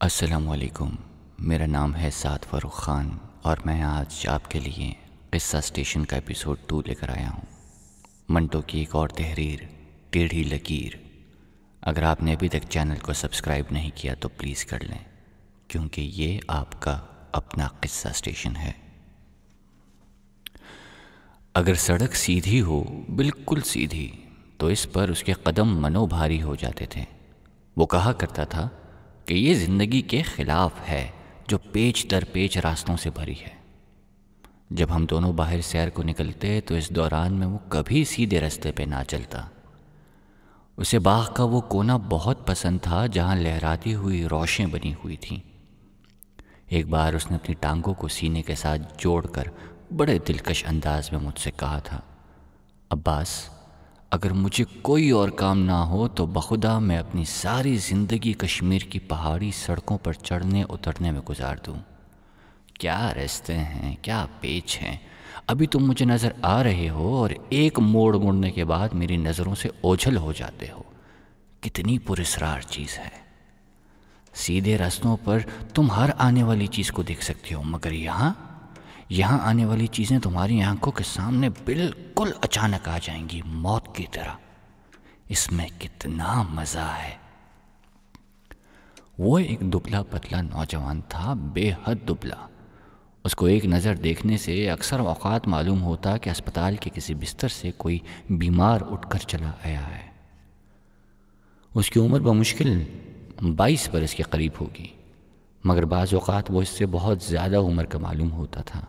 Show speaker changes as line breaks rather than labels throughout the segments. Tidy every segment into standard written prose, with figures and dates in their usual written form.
السلام علیکم، میرا نام ہے سعد فاروق خان اور میں آج آپ کے لیے قصہ اسٹیشن کا ایپیسوڈ 2 لے کر آیا ہوں۔ منٹو کی ایک اور تحریر، ٹیڑھی لکیر۔ اگر آپ نے ابھی تک چینل کو سبسکرائب نہیں کیا تو پلیز کر لیں، کیونکہ یہ آپ کا اپنا قصہ اسٹیشن ہے۔ اگر سڑک سیدھی ہو، بالکل سیدھی، تو اس پر اس کے قدم منو بھاری ہو جاتے تھے۔ وہ کہا کرتا تھا کہ یہ زندگی کے خلاف ہے جو پیچ در پیچ راستوں سے بھری ہے۔ جب ہم دونوں باہر سیر کو نکلتے تو اس دوران میں وہ کبھی سیدھے راستے پہ نہ چلتا۔ اسے باغ کا وہ کونا بہت پسند تھا جہاں لہراتی ہوئی روشیں بنی ہوئی تھیں۔ ایک بار اس نے اپنی ٹانگوں کو سینے کے ساتھ جوڑ کر بڑے دلکش انداز میں مجھ سے کہا تھا، عباس، اگر مجھے کوئی اور کام نہ ہو تو بخدا میں اپنی ساری زندگی کشمیر کی پہاڑی سڑکوں پر چڑھنے اترنے میں گزار دوں۔ کیا راستے ہیں، کیا پیچ ہیں، ابھی تم مجھے نظر آ رہے ہو اور ایک موڑ مڑنے کے بعد میری نظروں سے اوجھل ہو جاتے ہو۔ کتنی پراسرار چیز ہے۔ سیدھے راستوں پر تم ہر آنے والی چیز کو دیکھ سکتے ہو، مگر یہاں آنے والی چیزیں تمہاری آنکھوں کے سامنے بالکل اچانک آ جائیں گی، موت کی طرح۔ اس میں کتنا مزہ ہے۔ وہ ایک دبلا پتلا نوجوان تھا، بے حد دبلا۔ اس کو ایک نظر دیکھنے سے اکثر اوقات معلوم ہوتا کہ اسپتال کے کسی بستر سے کوئی بیمار اٹھ کر چلا آیا ہے۔ اس کی عمر بمشکل 22 برس کے قریب ہوگی، مگر بعض اوقات وہ اس سے بہت زیادہ عمر کا معلوم ہوتا تھا۔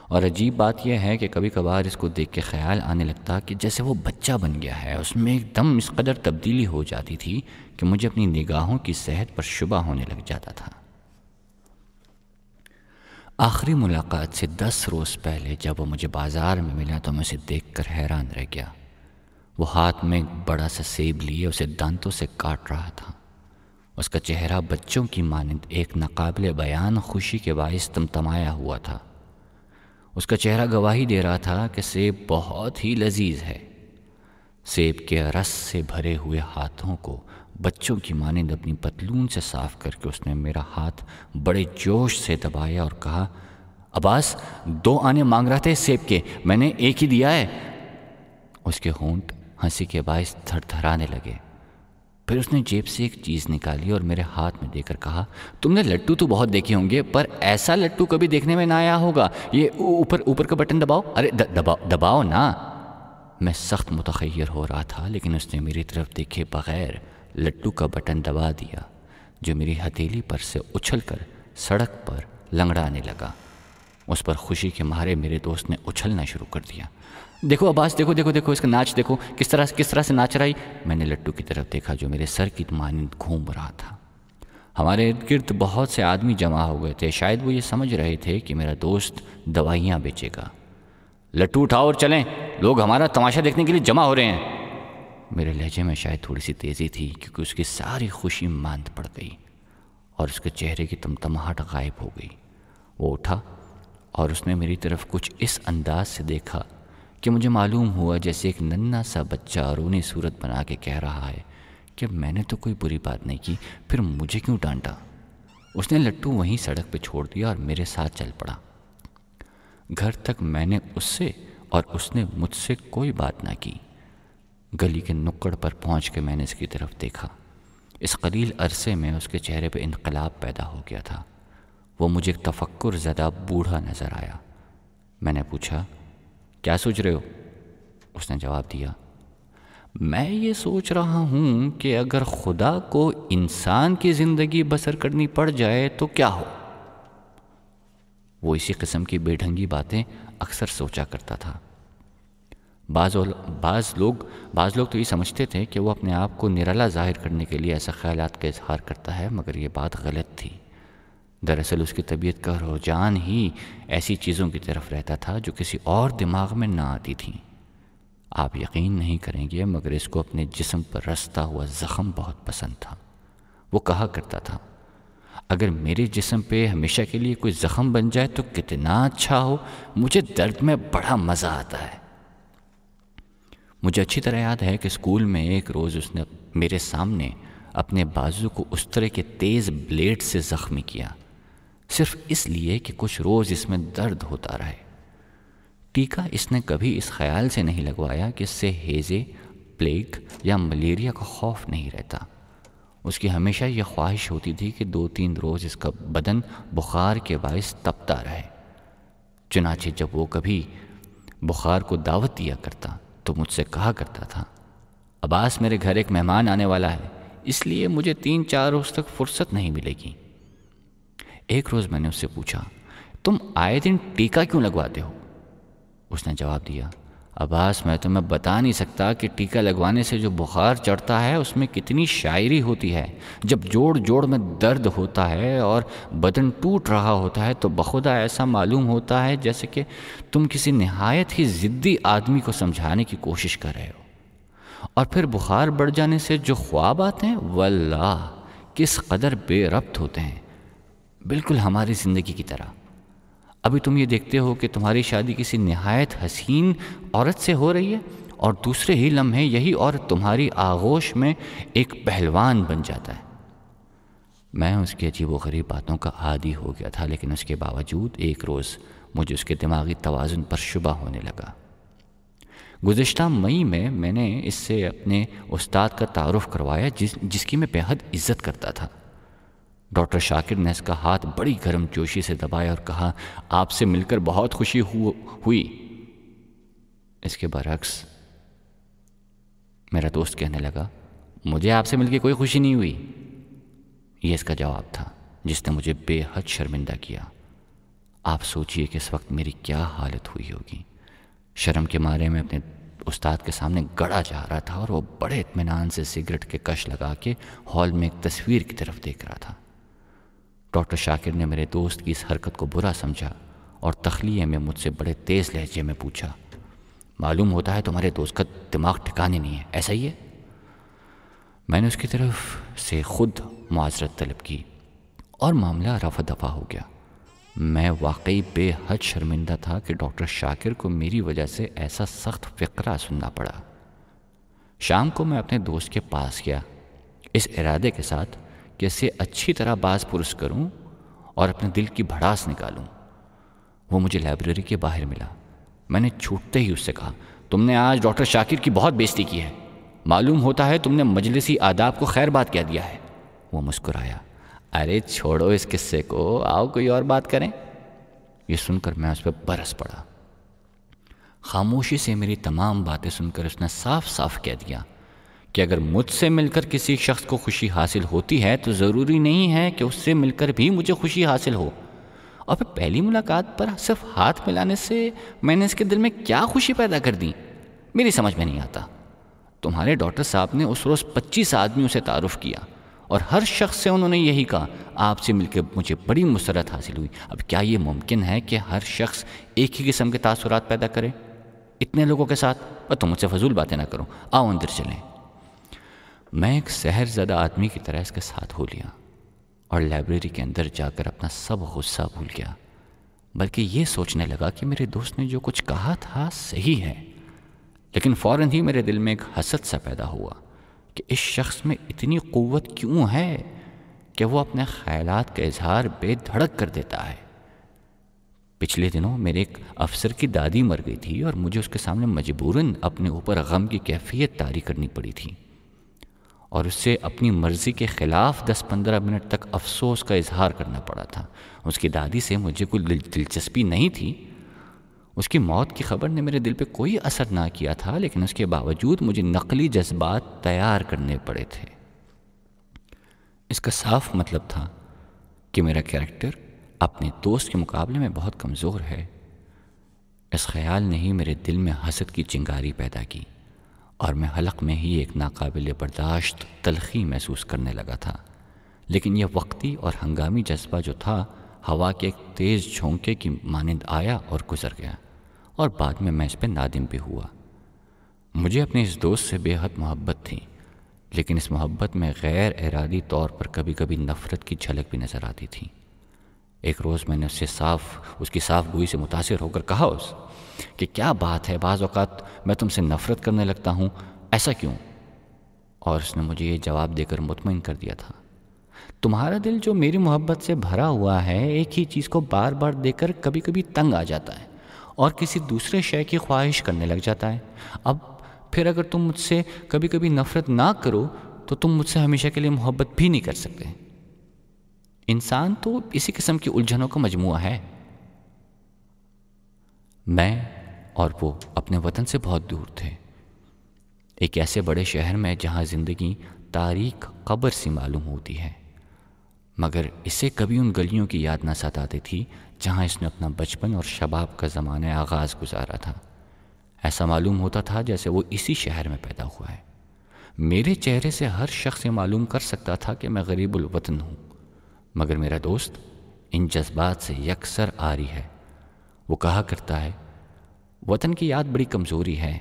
اور عجیب بات یہ ہے کہ کبھی کبھار اس کو دیکھ کے خیال آنے لگتا کہ جیسے وہ بچہ بن گیا ہے۔ اس میں ایک دم اس قدر تبدیلی ہو جاتی تھی کہ مجھے اپنی نگاہوں کی صحت پر شبہ ہونے لگ جاتا تھا۔ آخری ملاقات سے 10 روز پہلے جب وہ مجھے بازار میں ملا تو میں اسے دیکھ کر حیران رہ گیا۔ وہ ہاتھ میں ایک بڑا سا سیب لیے اسے دانتوں سے کاٹ رہا تھا۔ اس کا چہرہ بچوں کی مانند ایک ناقابل بیان خوشی کے باعث تمتمایا ہوا تھا۔ اس کا چہرہ گواہی دے رہا تھا کہ سیب بہت ہی لذیذ ہے۔ سیب کے رس سے بھرے ہوئے ہاتھوں کو بچوں کی مانند اپنی پتلون سے صاف کر کے اس نے میرا ہاتھ بڑے جوش سے دبایا اور کہا، عباس، 2 آنے مانگ رہا تھے سیب کے، میں نے ایک ہی دیا ہے۔ اس کے ہونٹ ہنسی کے باعث تھر تھرانے لگے۔ پھر اس نے جیب سے ایک چیز نکالی اور میرے ہاتھ میں دے کر کہا، تم نے لڈو تو بہت دیکھے ہوں گے پر ایسا لڈو کبھی دیکھنے میں نہ آیا ہوگا۔ یہ اوپر کا بٹن دباؤ، ارے دباؤ نا۔ میں سخت متخیر ہو رہا تھا لیکن اس نے میری طرف دیکھے بغیر لڈو کا بٹن دبا دیا، جو میری ہتھیلی پر سے اچھل کر سڑک پر لنگڑانے لگا۔ اس پر خوشی کے مارے میرے دوست نے اچھلنا شروع کر دیا۔ دیکھو عباس، دیکھو اس کا ناچ دیکھو، کس طرح سے ناچ رہی۔ میں نے لڈو کی طرف دیکھا جو میرے سر کی مانند گھوم رہا تھا۔ ہمارے ارد گرد بہت سے آدمی جمع ہو گئے تھے، شاید وہ یہ سمجھ رہے تھے کہ میرا دوست دوائیاں بیچے گا۔ لڈو اٹھاؤ اور چلیں، لوگ ہمارا تماشا دیکھنے کے لیے جمع ہو رہے ہیں۔ میرے لہجے میں شاید تھوڑی سی تیزی تھی کیونکہ اس کی ساری خوشی ماند پڑ گئی اور اس کے چہرے کی تمتماہٹ غائب ہو گئی۔ وہ اٹھا اور اس نے میری طرف کچھ اس انداز سے دیکھا کہ مجھے معلوم ہوا جیسے ایک ننھا سا بچہ رونی صورت بنا کے کہہ رہا ہے کہ میں نے تو کوئی بری بات نہیں کی، پھر مجھے کیوں ڈانٹا۔ اس نے لڈو وہیں سڑک پہ چھوڑ دیا اور میرے ساتھ چل پڑا۔ گھر تک میں نے اس سے اور اس نے مجھ سے کوئی بات نہ کی۔ گلی کے نکڑ پر پہنچ کے میں نے اس کی طرف دیکھا۔ اس قلیل عرصے میں اس کے چہرے پہ انقلاب پیدا ہو گیا تھا۔ وہ مجھے ایک تفکر زدہ بوڑھا نظر آیا۔ میں نے پوچھا، کیا سوچ رہے ہو؟ اس نے جواب دیا، میں یہ سوچ رہا ہوں کہ اگر خدا کو انسان کی زندگی بسر کرنی پڑ جائے تو کیا ہو۔ وہ اسی قسم کی بے ڈھنگی باتیں اکثر سوچا کرتا تھا۔ بعض لوگ تو یہ سمجھتے تھے کہ وہ اپنے آپ کو نرالا ظاہر کرنے کے لیے ایسا خیالات کا اظہار کرتا ہے، مگر یہ بات غلط تھی۔ دراصل اس کی طبیعت کا رجحان ہی ایسی چیزوں کی طرف رہتا تھا جو کسی اور دماغ میں نہ آتی تھیں۔ آپ یقین نہیں کریں گے مگر اس کو اپنے جسم پر رستا ہوا زخم بہت پسند تھا۔ وہ کہا کرتا تھا، اگر میرے جسم پہ ہمیشہ کے لیے کوئی زخم بن جائے تو کتنا اچھا ہو، مجھے درد میں بڑا مزہ آتا ہے۔ مجھے اچھی طرح یاد ہے کہ اسکول میں ایک روز اس نے میرے سامنے اپنے بازو کو اس طرح کے تیز بلیڈ سے زخمی کیا، صرف اس لیے کہ کچھ روز اس میں درد ہوتا رہے۔ ٹیکہ اس نے کبھی اس خیال سے نہیں لگوایا کہ اس سے ہیضے، پلیگ یا ملیریا کا خوف نہیں رہتا۔ اس کی ہمیشہ یہ خواہش ہوتی تھی کہ 2-3 روز اس کا بدن بخار کے باعث تپتا رہے۔ چنانچہ جب وہ کبھی بخار کو دعوت دیا کرتا تو مجھ سے کہا کرتا تھا، عباس میرے گھر ایک مہمان آنے والا ہے، اس لیے مجھے 3-4 روز تک فرصت نہیں ملے گی۔ ایک روز میں نے اس سے پوچھا، تم آئے دن ٹیکہ کیوں لگواتے ہو؟ اس نے جواب دیا، عباس میں تمہیں بتا نہیں سکتا کہ ٹیکہ لگوانے سے جو بخار چڑھتا ہے اس میں کتنی شاعری ہوتی ہے۔ جب جوڑ جوڑ میں درد ہوتا ہے اور بدن ٹوٹ رہا ہوتا ہے تو بخدا ایسا معلوم ہوتا ہے جیسے کہ تم کسی نہایت ہی ضدی آدمی کو سمجھانے کی کوشش کر رہے ہو۔ اور پھر بخار بڑھ جانے سے جو خواب آتے ہیں واللہ کس قدر بے ربط ہوتے ہیں، بالکل ہماری زندگی کی طرح۔ ابھی تم یہ دیکھتے ہو کہ تمہاری شادی کسی نہایت حسین عورت سے ہو رہی ہے اور دوسرے ہی لمحے یہی عورت تمہاری آغوش میں ایک پہلوان بن جاتا ہے۔ میں اس کی عجیب و غریب باتوں کا عادی ہو گیا تھا، لیکن اس کے باوجود ایک روز مجھے اس کے دماغی توازن پر شبہ ہونے لگا۔ گزشتہ مئی میں نے اس سے اپنے استاد کا تعارف کروایا جس کی میں بے حد عزت کرتا تھا۔ ڈاکٹر شاکر نے اس کا ہاتھ بڑی گرم جوشی سے دبایا اور کہا، آپ سے مل کر بہت خوشی ہوئی۔ اس کے برعکس میرا دوست کہنے لگا، مجھے آپ سے مل کے کوئی خوشی نہیں ہوئی۔ یہ اس کا جواب تھا جس نے مجھے بے حد شرمندہ کیا۔ آپ سوچئے کہ اس وقت میری کیا حالت ہوئی ہوگی۔ شرم کے مارے میں اپنے استاد کے سامنے گڑا جا رہا تھا اور وہ بڑے اطمینان سے سگریٹ کے کش لگا کے ہال میں ایک تصویر کی طرف دیکھ رہا تھا۔ ڈاکٹر شاکر نے میرے دوست کی اس حرکت کو برا سمجھا اور تخلیے میں مجھ سے بڑے تیز لہجے میں پوچھا، معلوم ہوتا ہے تمہارے دوست کا دماغ ٹھکانے نہیں ہے، ایسا ہی ہے؟ میں نے اس کی طرف سے خود معذرت طلب کی اور معاملہ رفع دفع ہو گیا۔ میں واقعی بے حد شرمندہ تھا کہ ڈاکٹر شاکر کو میری وجہ سے ایسا سخت فقرہ سننا پڑا۔ شام کو میں اپنے دوست کے پاس گیا، اس ارادے کے ساتھ کہ اسے اچھی طرح باز پرس کروں اور اپنے دل کی بھڑاس نکالوں۔ وہ مجھے لائبریری کے باہر ملا۔ میں نے چھوٹتے ہی اس سے کہا، تم نے آج ڈاکٹر شاکر کی بہت بےزتی کی ہے، معلوم ہوتا ہے تم نے مجلسی آداب کو خیر بات کہہ دیا ہے۔ وہ مسکرایا، ارے چھوڑو اس قصے کو، آؤ کوئی اور بات کریں۔ یہ سن کر میں اس پہ برس پڑا۔ خاموشی سے میری تمام باتیں سن کر اس نے صاف صاف کہہ دیا کہ اگر مجھ سے مل کر کسی شخص کو خوشی حاصل ہوتی ہے تو ضروری نہیں ہے کہ اس سے مل کر بھی مجھے خوشی حاصل ہو۔ اور پھر پہلی ملاقات پر صرف ہاتھ ملانے سے میں نے اس کے دل میں کیا خوشی پیدا کر دی، میری سمجھ میں نہیں آتا۔ تمہارے ڈاکٹر صاحب نے اس روز 25 آدمیوں سے تعارف کیا اور ہر شخص سے انہوں نے یہی کہا، آپ سے مل کے مجھے بڑی مسرت حاصل ہوئی۔ اب کیا یہ ممکن ہے کہ ہر شخص ایک ہی قسم کے تاثرات پیدا کرے اتنے لوگوں کے ساتھ؟ اور تم مجھ سے فضول باتیں نہ کرو، آؤ اندر چلیں۔ میں ایک سحر زدہ آدمی کی طرح اس کے ساتھ ہو لیا اور لائبریری کے اندر جا کر اپنا سب غصہ بھول گیا، بلکہ یہ سوچنے لگا کہ میرے دوست نے جو کچھ کہا تھا صحیح ہے۔ لیکن فوراً ہی میرے دل میں ایک حسد سا پیدا ہوا کہ اس شخص میں اتنی قوت کیوں ہے کہ وہ اپنے خیالات کا اظہار بے دھڑک کر دیتا ہے۔ پچھلے دنوں میرے ایک افسر کی دادی مر گئی تھی اور مجھے اس کے سامنے مجبوراً اپنے اوپر غم کی کیفیت طاری کرنی پڑی تھی اور اس سے اپنی مرضی کے خلاف 10-15 منٹ تک افسوس کا اظہار کرنا پڑا تھا۔ اس کی دادی سے مجھے کوئی دلچسپی نہیں تھی، اس کی موت کی خبر نے میرے دل پہ کوئی اثر نہ کیا تھا، لیکن اس کے باوجود مجھے نقلی جذبات تیار کرنے پڑے تھے۔ اس کا صاف مطلب تھا کہ میرا کیریکٹر اپنے دوست کے مقابلے میں بہت کمزور ہے۔ اس خیال نے ہی میرے دل میں حسد کی چنگاری پیدا کی اور میں حلق میں ہی ایک ناقابل برداشت تلخی محسوس کرنے لگا تھا۔ لیکن یہ وقتی اور ہنگامی جذبہ جو تھا ہوا کے ایک تیز جھونکے کی مانند آیا اور گزر گیا، اور بعد میں اس پہ نادم بھی ہوا۔ مجھے اپنے اس دوست سے بے حد محبت تھی، لیکن اس محبت میں غیر ارادی طور پر کبھی کبھی نفرت کی جھلک بھی نظر آتی تھی۔ ایک روز میں نے اس کی صاف گوئی سے متاثر ہو کر کہا کہ کیا بات ہے، بعض اوقات میں تم سے نفرت کرنے لگتا ہوں، ایسا کیوں؟ اور اس نے مجھے یہ جواب دے کر مطمئن کر دیا تھا، تمہارا دل جو میری محبت سے بھرا ہوا ہے ایک ہی چیز کو بار بار دیکھ کر کبھی کبھی تنگ آ جاتا ہے اور کسی دوسرے شے کی خواہش کرنے لگ جاتا ہے۔ اب پھر اگر تم مجھ سے کبھی کبھی نفرت نہ کرو تو تم مجھ سے ہمیشہ کے لیے محبت بھی نہیں کر سکتے۔ انسان تو اسی قسم کی الجھنوں کا مجموعہ ہے۔ میں اور وہ اپنے وطن سے بہت دور تھے، ایک ایسے بڑے شہر میں جہاں زندگی تاریک قبر سی معلوم ہوتی ہے، مگر اسے کبھی ان گلیوں کی یاد نہ ستاتی تھی جہاں اس نے اپنا بچپن اور شباب کا زمانہ آغاز گزارا تھا۔ ایسا معلوم ہوتا تھا جیسے وہ اسی شہر میں پیدا ہوا ہے۔ میرے چہرے سے ہر شخص یہ معلوم کر سکتا تھا کہ میں غریب الوطن ہوں، مگر میرا دوست ان جذبات سے یکسر عاری ہے۔ وہ کہا کرتا ہے، وطن کی یاد بڑی کمزوری ہے،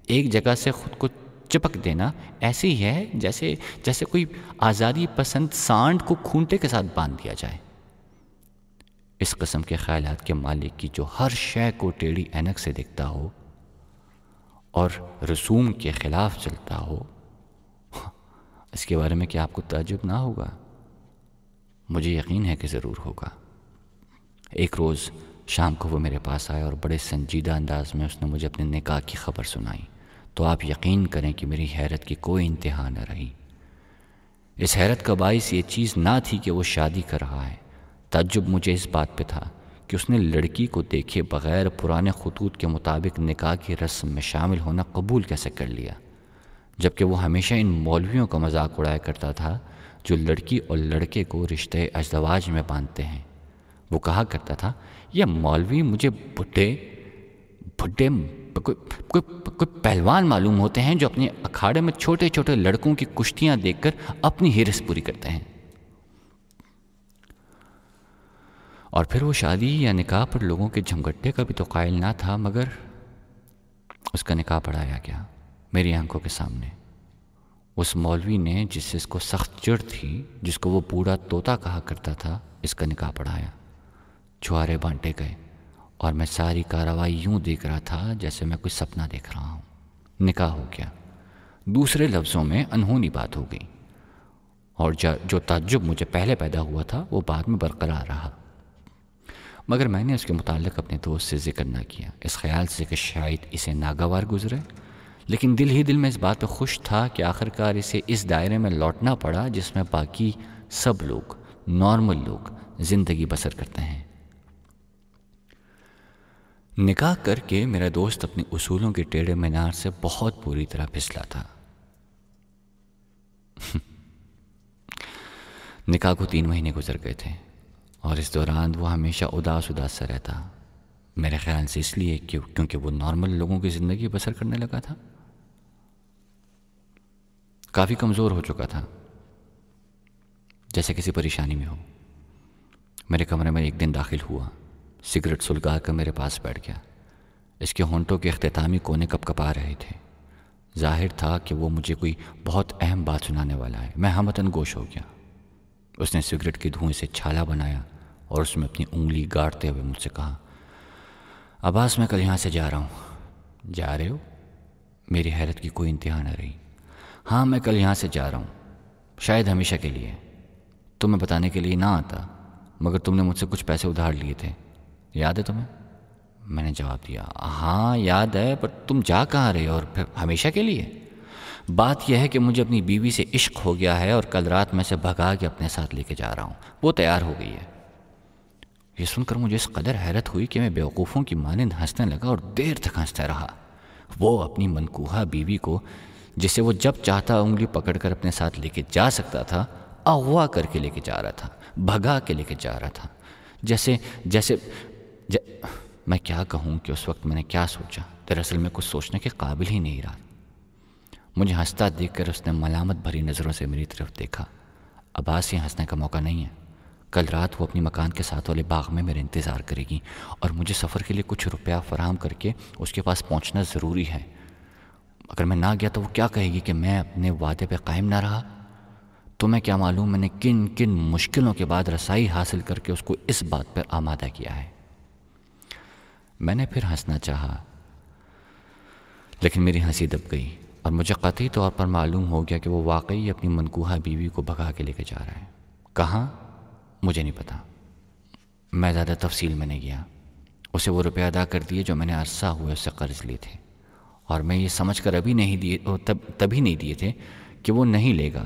ایک جگہ سے خود کو چپک دینا ایسے ہی ہے جیسے کوئی آزادی پسند سانڈ کو کھونٹے کے ساتھ باندھ دیا جائے۔ اس قسم کے خیالات کے مالک کی جو ہر شے کو ٹیڑھی اینک سے دیکھتا ہو اور رسوم کے خلاف چلتا ہو، اس کے بارے میں کیا آپ کو تعجب نہ ہوگا؟ مجھے یقین ہے کہ ضرور ہوگا۔ ایک روز شام کو وہ میرے پاس آیا اور بڑے سنجیدہ انداز میں اس نے مجھے اپنے نکاح کی خبر سنائی، تو آپ یقین کریں کہ میری حیرت کی کوئی انتہا نہ رہی۔ اس حیرت کا باعث یہ چیز نہ تھی کہ وہ شادی کر رہا ہے، تعجب مجھے اس بات پہ تھا کہ اس نے لڑکی کو دیکھے بغیر پرانے خطوط کے مطابق نکاح کی رسم میں شامل ہونا قبول کیسے کر لیا، جبکہ وہ ہمیشہ ان مولویوں کا مذاق اڑایا کرتا تھا جو لڑکی اور لڑکے کو رشتہ ازدواج میں باندھتے ہیں۔ وہ کہا کرتا تھا، یہ مولوی مجھے بڈھے کوئی پہلوان معلوم ہوتے ہیں جو اپنے اکھاڑے میں چھوٹے چھوٹے لڑکوں کی کشتیاں دیکھ کر اپنی ہرس پوری کرتے ہیں۔ اور پھر وہ شادی یا نکاح پر لوگوں کے جھمگٹے کا بھی تو قائل نہ تھا، مگر اس کا نکاح پڑھایا گیا میری آنکھوں کے سامنے۔ اس مولوی نے جس سے اس کو سخت چڑ تھی، جس کو وہ بوڑھا طوطا کہا کرتا تھا، اس کا نکاح پڑھایا، چھوارے بانٹے گئے، اور میں ساری کارروائی یوں دیکھ رہا تھا جیسے میں کوئی سپنا دیکھ رہا ہوں۔ نکاح ہو گیا، دوسرے لفظوں میں انہونی بات ہو گئی، اور جو تعجب مجھے پہلے پیدا ہوا تھا وہ بعد میں برقرار رہا، مگر میں نے اس کے متعلق اپنے دوست سے ذکر نہ کیا، اس خیال سے کہ شاید اسے ناگوار گزرے، لیکن دل ہی دل میں اس بات پہ خوش تھا کہ آخرکار اسے اس دائرے میں لوٹنا پڑا جس میں باقی سب لوگ، نارمل لوگ، زندگی بسر کرتے ہیں۔ نکاح کر کے میرا دوست اپنے اصولوں کے ٹیڑھے مینار سے بہت بری طرح پھسلا تھا۔ نکاح کو 3 مہینے گزر گئے تھے، اور اس دوران وہ ہمیشہ اداس سا رہتا، میرے خیال سے اس لیے کیونکہ وہ نارمل لوگوں کی زندگی بسر کرنے لگا تھا۔ کافی کمزور ہو چکا تھا، جیسے کسی پریشانی میں ہو۔ میرے کمرے میں ایک دن داخل ہوا، سگریٹ سلگا کر میرے پاس بیٹھ گیا۔ اس کے ہونٹوں کے اختتامی کونے کپ کپا رہے تھے، ظاہر تھا کہ وہ مجھے کوئی بہت اہم بات سنانے والا ہے۔ میں ہمتن گوش ہو گیا۔ اس نے سگریٹ کے دھوئیں سے چھالا بنایا اور اس میں اپنی انگلی گاڑتے ہوئے مجھ سے کہا، عباس میں کل یہاں سے جا رہا ہوں۔ جا رہے ہو؟ میری حیرت کی کوئی انتہا نہ رہی۔ ہاں، میں کل یہاں سے جا رہا ہوں، شاید ہمیشہ کے لیے۔ تمہیں بتانے کے لیے نہ آتا، مگر تم نے مجھ سے کچھ پیسے ادھار لیے تھے، یاد ہے تمہیں؟ میں نے جواب دیا، ہاں یاد ہے، پر تم جا کہاں رہے اور پھر ہمیشہ کے لیے؟ بات یہ ہے کہ مجھے اپنی بیوی سے عشق ہو گیا ہے اور کل رات میں سے بھگا کے اپنے ساتھ لے کے جا رہا ہوں، وہ تیار ہو گئی ہے۔ یہ سن کر مجھے اس قدر حیرت ہوئی کہ میں بیوقوفوں کی مانند ہنسنے لگا اور دیر تک ہنستا رہا۔ وہ اپنی منکوحہ بیوی کو، جسے وہ جب چاہتا انگلی پکڑ کر اپنے ساتھ لے کے جا سکتا تھا، اغوا کر کے لے کے جا رہا تھا، بھگا کے لے کے جا رہا تھا، جیسے میں کیا کہوں کہ اس وقت میں نے کیا سوچا، دراصل میں کچھ سوچنے کے قابل ہی نہیں رہا۔ مجھے ہنستا دیکھ کر اس نے ملامت بھری نظروں سے میری طرف دیکھا۔ عباس، یہ ہنسنے کا موقع نہیں ہے، کل رات وہ اپنی مکان کے ساتھ والے باغ میں میرے انتظار کرے گی، اور مجھے سفر کے لیے کچھ روپیہ فراہم کر کے اس کے پاس پہنچنا ضروری ہے۔ اگر میں نہ گیا تو وہ کیا کہے گی کہ میں اپنے وعدے پہ قائم نہ رہا؟ تمہیں کیا معلوم میں نے کن کن مشکلوں کے بعد رسائی حاصل کر کے اس کو اس بات پر آمادہ کیا ہے۔ میں نے پھر ہنسنا چاہا، لیکن میری ہنسی دب گئی اور مجھے قطعی طور پر معلوم ہو گیا کہ وہ واقعی اپنی منکوحہ بیوی کو بھگا کے لے کے جا رہا ہے۔ کہاں؟ مجھے نہیں پتا۔ میں زیادہ تفصیل میں نہیں گیا۔ اسے وہ روپے ادا کر دیے جو میں نے عرصہ ہوئے اس سے قرض لیے تھے، اور میں یہ سمجھ کر تبھی نہیں دیے تھے کہ وہ نہیں لے گا،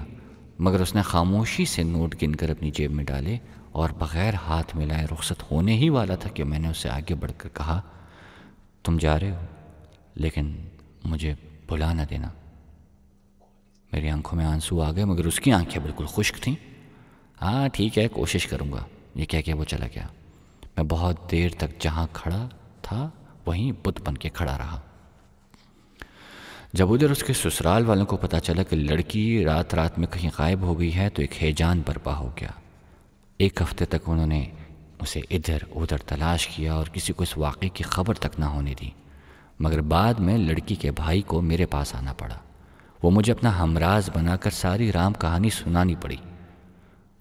مگر اس نے خاموشی سے نوٹ گن کر اپنی جیب میں ڈالے اور بغیر ہاتھ ملائے رخصت ہونے ہی والا تھا کہ میں نے اسے آگے بڑھ کر کہا، تم جا رہے ہو لیکن مجھے بھلا نہ دینا۔ میری آنکھوں میں آنسو آ گئے مگر اس کی آنکھیں بالکل خشک تھیں۔ ہاں ٹھیک ہے، کوشش کروں گا، یہ کہہ کے وہ چلا گیا۔ میں بہت دیر تک جہاں کھڑا تھا وہیں بت بن کے کھڑا رہا۔ جب ادھر اس کے سسرال والوں کو پتہ چلا کہ لڑکی رات میں کہیں غائب ہو گئی ہے تو ایک ہیجان برپا ہو گیا۔ ایک ہفتے تک انہوں نے اسے ادھر ادھر تلاش کیا اور کسی کو اس واقعے کی خبر تک نہ ہونے دی، مگر بعد میں لڑکی کے بھائی کو میرے پاس آنا پڑا۔ وہ مجھے اپنا ہمراز بنا کر ساری رام کہانی سنانی پڑی۔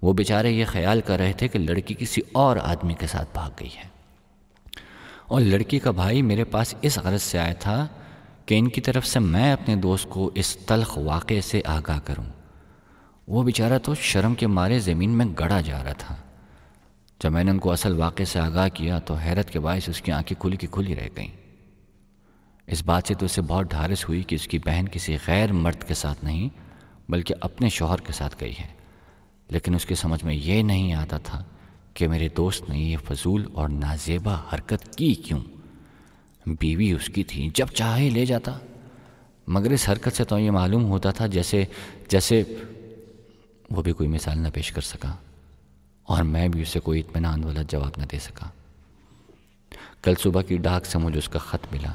وہ بیچارے یہ خیال کر رہے تھے کہ لڑکی کسی اور آدمی کے ساتھ بھاگ گئی ہے، اور لڑکی کا بھائی میرے پاس اس غرض سے آیا تھا کہ ان کی طرف سے میں اپنے دوست کو اس تلخ واقعے سے آگاہ کروں۔ وہ بیچارہ تو شرم کے مارے زمین میں گڑا جا رہا تھا۔ جب میں نے ان کو اصل واقعے سے آگاہ کیا تو حیرت کے باعث اس کی آنکھیں کھلی کی کھلی رہ گئیں۔ اس بات سے تو اسے بہت ڈھارس ہوئی کہ اس کی بہن کسی غیر مرد کے ساتھ نہیں بلکہ اپنے شوہر کے ساتھ گئی ہے، لیکن اس کی سمجھ میں یہ نہیں آتا تھا کہ میرے دوست نے یہ فضول اور نازیبا حرکت کی کیوں۔ بیوی اس کی تھی، جب چاہے لے جاتا، مگر اس حرکت سے تو یہ معلوم ہوتا تھا جیسے وہ بھی کوئی مثال نہ پیش کر سکا، اور میں بھی اسے کوئی اطمینان والا جواب نہ دے سکا۔ کل صبح کی ڈاک سے مجھے اس کا خط ملا،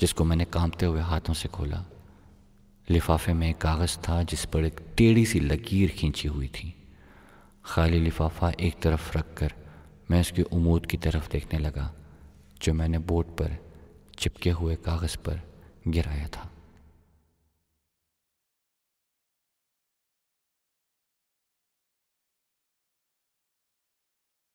جس کو میں نے کانپتے ہوئے ہاتھوں سے کھولا۔ لفافے میں ایک کاغذ تھا جس پر ایک ٹیڑھی سی لکیر کھینچی ہوئی تھی۔ خالی لفافہ ایک طرف رکھ کر میں اس کی عمود کی طرف دیکھنے لگا جو میں نے بورڈ پر چپکے ہوئے کاغذ پر گرایا تھا۔